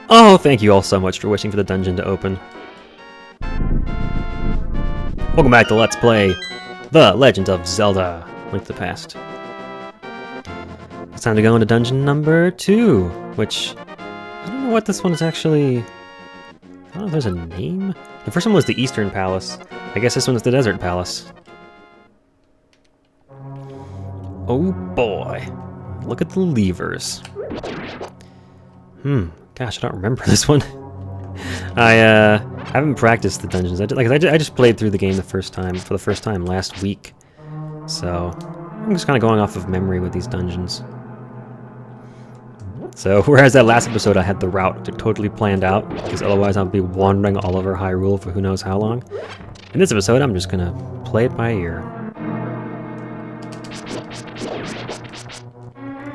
Oh, thank you all so much for wishing for the dungeon to open. Welcome back to Let's Play The Legend of Zelda: Link to the Past. It's time to go into dungeon number 2, which I don't know what this one is actually. I don't know if there's a name. The first one was the Eastern Palace. I guess this one's the Desert Palace. Oh boy. Look at the levers. Gosh, I don't remember this one. I haven't practiced the dungeons. I just played through the game for the first time last week. So I'm just kind of going off of memory with these dungeons. So whereas that last episode I had the route totally planned out, because otherwise I'll be wandering all over Hyrule for who knows how long. In this episode, I'm just gonna play it by ear.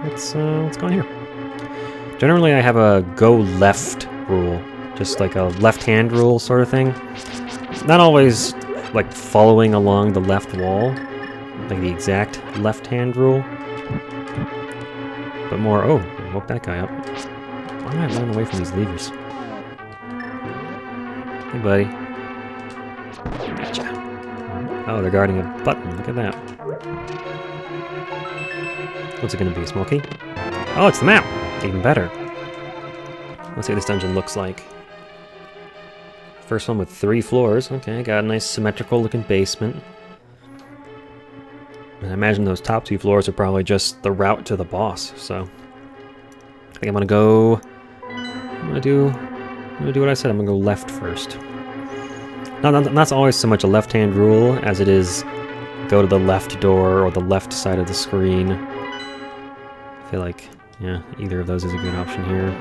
Let's go in here. Generally, I have a go left rule, just like a left-hand rule sort of thing. Not always like following along the left wall, like the exact left-hand rule, but more. Oh, I woke that guy up. Why am I running away from these levers? Hey, buddy. Gotcha. Oh, they're guarding a button. Look at that. What's it gonna be, Smokey? Oh, it's the map! Even better. Let's see what this dungeon looks like. First one with 3 floors. Okay, got a nice symmetrical looking basement. And I imagine those top 2 floors are probably just the route to the boss, so I think I'm gonna do what I said. I'm gonna go left first. Not always so much a left-hand rule as it is go to the left door or the left side of the screen. I feel like, yeah, either of those is a good option here.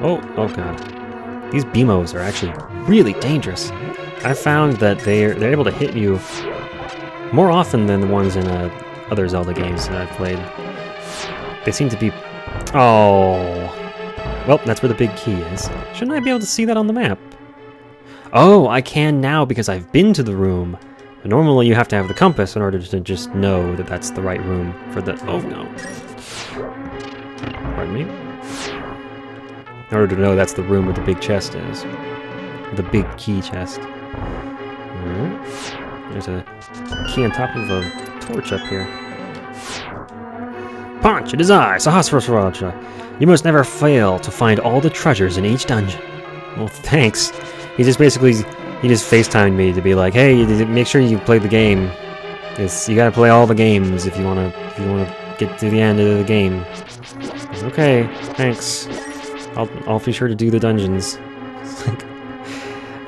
Oh god. These BMOs are actually really dangerous. I found that they're able to hit you more often than the ones in other Zelda games that I've played. They seem to be... Oh. Well, that's where the big key is. Shouldn't I be able to see that on the map? Oh, I can now because I've been to the room. But normally you have to have the compass in order to just know that that's the right room for the... Oh, no. Pardon me? In order to know that's the room where the big chest is. The big key chest. Alright. There's a key on top of a torch up here. Punch! It is I, Sahasraraja. You must never fail to find all the treasures in each dungeon. Well, thanks. He just FaceTimed me to be like, hey, make sure you play the game. You gotta play all the games if you wanna get to the end of the game. Okay, thanks. I'll be sure to do the dungeons.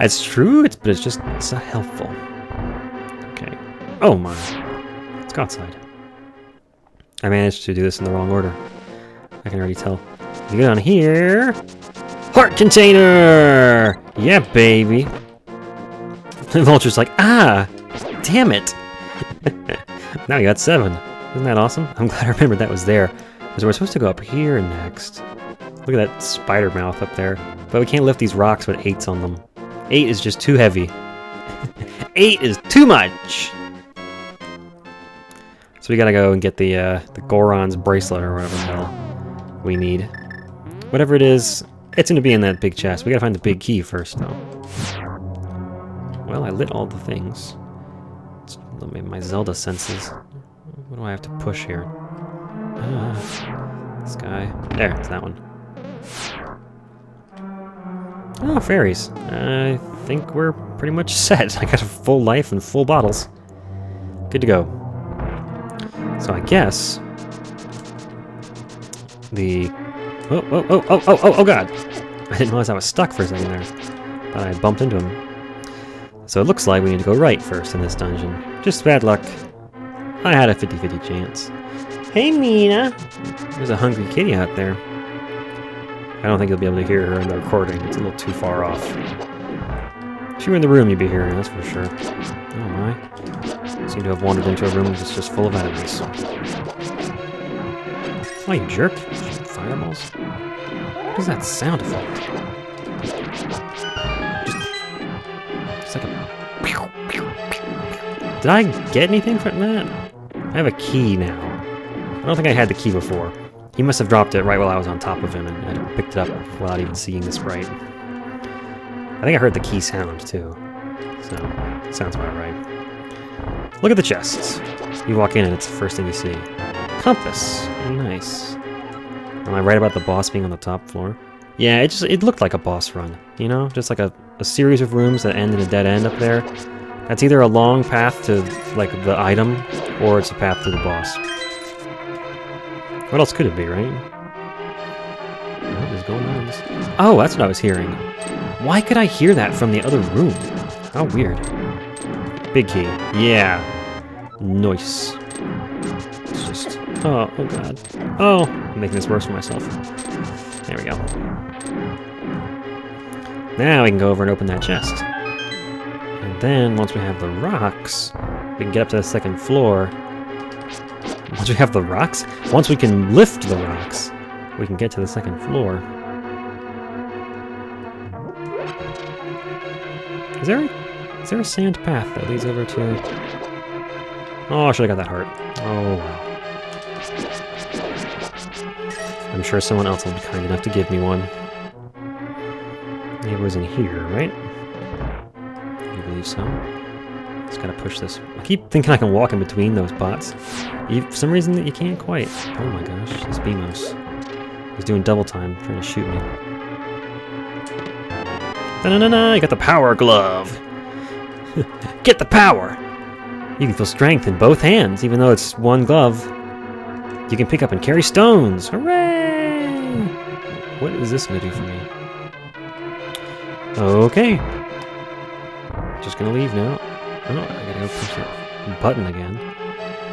It's true, but it's just so helpful. Okay. Oh my. Let's go outside. I managed to do this in the wrong order. I can already tell. You go down here. Heart container! Yeah, baby. The vulture's like, ah! Damn it! Now you got 7. Isn't that awesome? I'm glad I remembered that was there. Because we're supposed to go up here next. Look at that spider mouth up there. But we can't lift these rocks with 8s on them. 8 is just too heavy. 8 is too much! So we gotta go and get the Goron's bracelet or whatever the hell we need. Whatever it is, it's gonna be in that big chest. We gotta find the big key first, though. Well, I lit all the things. It's my Zelda senses. What do I have to push here? This guy. There, it's that one. Oh, fairies. I think we're pretty much set. I got a full life and full bottles. Good to go. So I guess the... Oh god! I didn't realize I was stuck for a second there. Thought I bumped into him. So it looks like we need to go right first in this dungeon. Just bad luck. I had a 50-50 chance. Hey, Mina! There's a hungry kitty out there. I don't think you'll be able to hear her in the recording. It's a little too far off. If you were in the room, you'd be hearing her, that's for sure. Oh my. Seem to have wandered into a room that's just full of enemies. Oh, you jerk. Shoot fireballs. What is that sound effect? Just like a... Did I get anything from that? I have a key now. I don't think I had the key before. He must have dropped it right while I was on top of him, and I picked it up without even seeing the sprite. I think I heard the key sound, too. So, sounds about right. Look at the chests. You walk in and it's the first thing you see. Compass. Nice. Am I right about the boss being on the top floor? Yeah, it looked like a boss run, you know? Just like a series of rooms that end in a dead end up there. That's either a long path to, like, the item, or it's a path to the boss. What else could it be, right? What is going on? Oh, that's what I was hearing. Why could I hear that from the other room? How weird. Big key. Yeah. Nice. It's just... Oh god. Oh! I'm making this worse for myself. There we go. Now we can go over and open that chest. And then, once we have the rocks, we can get up to the second floor. Once we have the rocks? Once we can lift the rocks, we can get to the second floor. Is there a sand path that leads over to... Oh, I should have got that heart. Oh, well. I'm sure someone else will be kind enough to give me one. It was in here, right? I believe so. Just gotta push this. I keep thinking I can walk in between those bots. For some reason, you can't quite. Oh my gosh, this Beamos. He's doing double time, trying to shoot me. Na-na-na-na, you got the power glove! Get the power! You can feel strength in both hands, even though it's one glove. You can pick up and carry stones! Hooray! What is this gonna do for me? Okay. Just gonna leave now. Oh, I gotta go push that button again.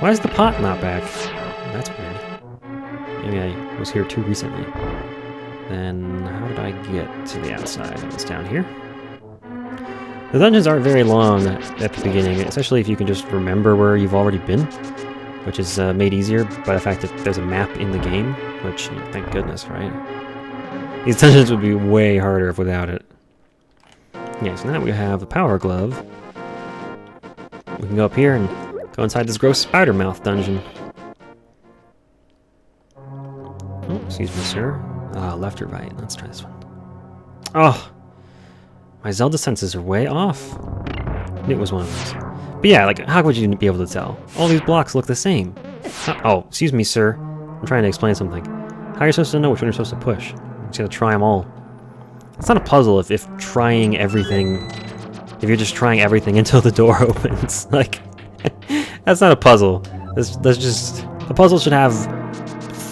Why is the pot not back? That's weird. Maybe I was here too recently. Then how did I get to the outside? It's down here. The dungeons aren't very long at the beginning, especially if you can just remember where you've already been, which is made easier by the fact that there's a map in the game, which, thank goodness, right? These dungeons would be way harder if without it. Yeah, so now we have the power glove. We can go up here and go inside this gross spider mouth dungeon. Oh, excuse me, sir. Left or right? Let's try this one. Oh! My Zelda senses are way off. It was one of those. But yeah, like, how would you be able to tell? All these blocks look the same. Oh, excuse me, sir. I'm trying to explain something. How are you supposed to know which one you're supposed to push? You just gotta try them all. It's not a puzzle if trying everything... If you're just trying everything until the door opens. Like, that's not a puzzle. That's just... A puzzle should have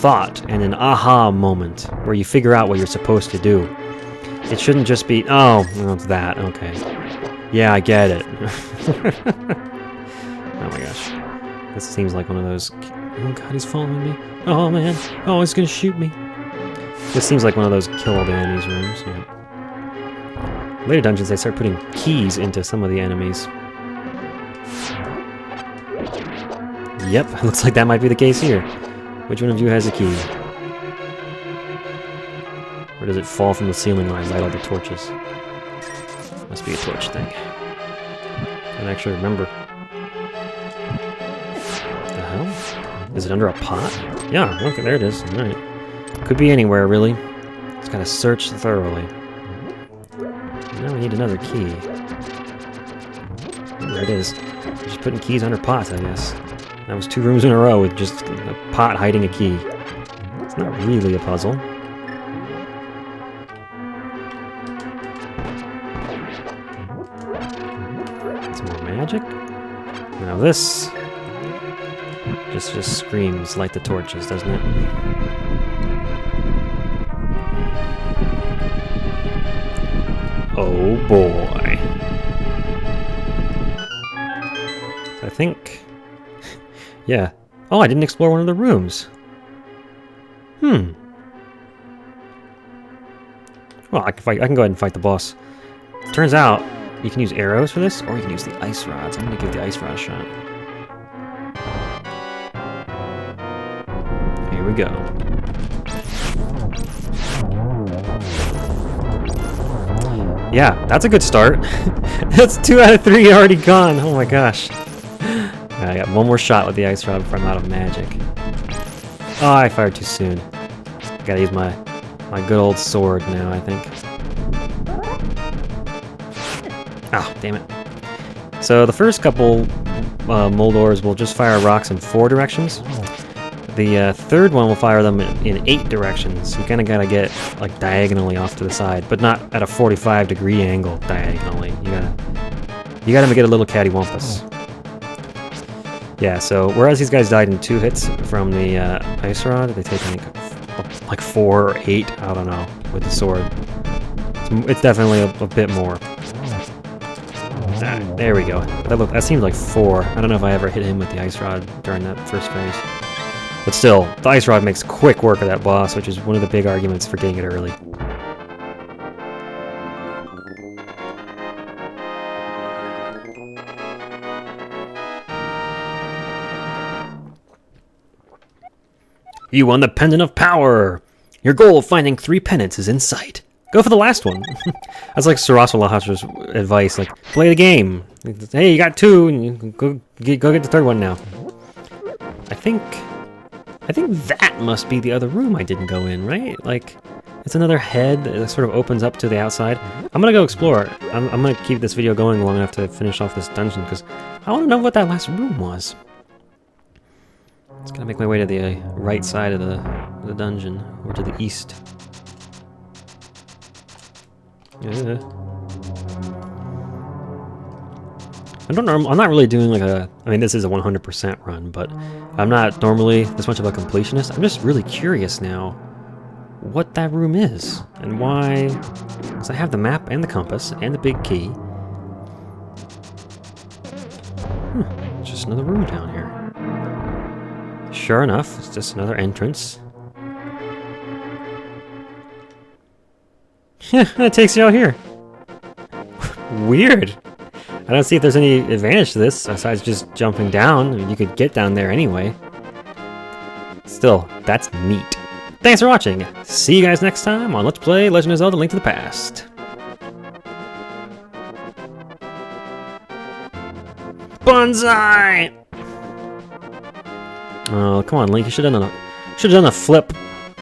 thought and an aha moment where you figure out what you're supposed to do. It shouldn't just be, oh, well, it's that, okay. Yeah, I get it. Oh my gosh. This seems like one of those... Oh god, he's following me. Oh man. Oh, he's gonna shoot me. This seems like one of those kill all the enemies rooms. Yeah. Later dungeons, they start putting keys into some of the enemies. Yep, looks like that might be the case here. Which one of you has a key? Or does it fall from the ceiling line, light all the torches? Must be a torch thing. I don't actually remember. The hell? Is it under a pot? Yeah, okay, there it is. Alright. Could be anywhere, really. Just gotta search thoroughly. Now we need another key. There it is. Just putting keys under pots, I guess. That was 2 rooms in a row with just a pot hiding a key. It's not really a puzzle. Some more magic. Now this just screams light the torches, doesn't it? Oh boy. So I think... Yeah. Oh, I didn't explore one of the rooms. Well, I can go ahead and fight the boss. Turns out, you can use arrows for this, or you can use the ice rods. I'm gonna give the ice rod a shot. Here we go. Yeah, that's a good start. That's 2 out of 3 already gone. Oh my gosh. I got one more shot with the ice rod before I'm out of magic. Oh, I fired too soon. Gotta use my good old sword now, I think. Ah, damn it. So the first couple Moldors will just fire rocks in 4 directions. The third one will fire them in 8 directions. You kind of gotta get like diagonally off to the side, but not at a 45-degree angle diagonally. You gotta make it a little cattywampus. Yeah. So whereas these guys died in 2 hits from the ice rod, they take like 4 or 8. I don't know with the sword. It's definitely a bit more. There we go. That seems like 4. I don't know if I ever hit him with the ice rod during that first phase. But still, the ice rod makes quick work of that boss, which is one of the big arguments for getting it early. You won the Pendant of Power! Your goal of finding 3 pendants is in sight. Go for the last one. That's like Saraswalahatra's advice, like, play the game. Hey, you got 2, and you can go get the 3rd one now. I think that must be the other room I didn't go in, right? Like, it's another head that sort of opens up to the outside. I'm gonna go explore. I'm gonna keep this video going long enough to finish off this dungeon, because I want to know what that last room was. Just gonna make my way to the right side of the dungeon, or to the east. Yeah. I'm not really doing like I mean, this is a 100% run, but I'm not normally this much of a completionist. I'm just really curious now what that room is and why. Because I have the map and the compass and the big key. It's just another room down here. Sure enough, it's just another entrance. Yeah, that takes you out here. Weird. I don't see if there's any advantage to this, besides just jumping down. I mean, you could get down there anyway. Still, that's neat. Thanks for watching. See you guys next time on Let's Play Legend of Zelda: Link to the Past. Bonsai! Oh, come on, Link. You should have done a flip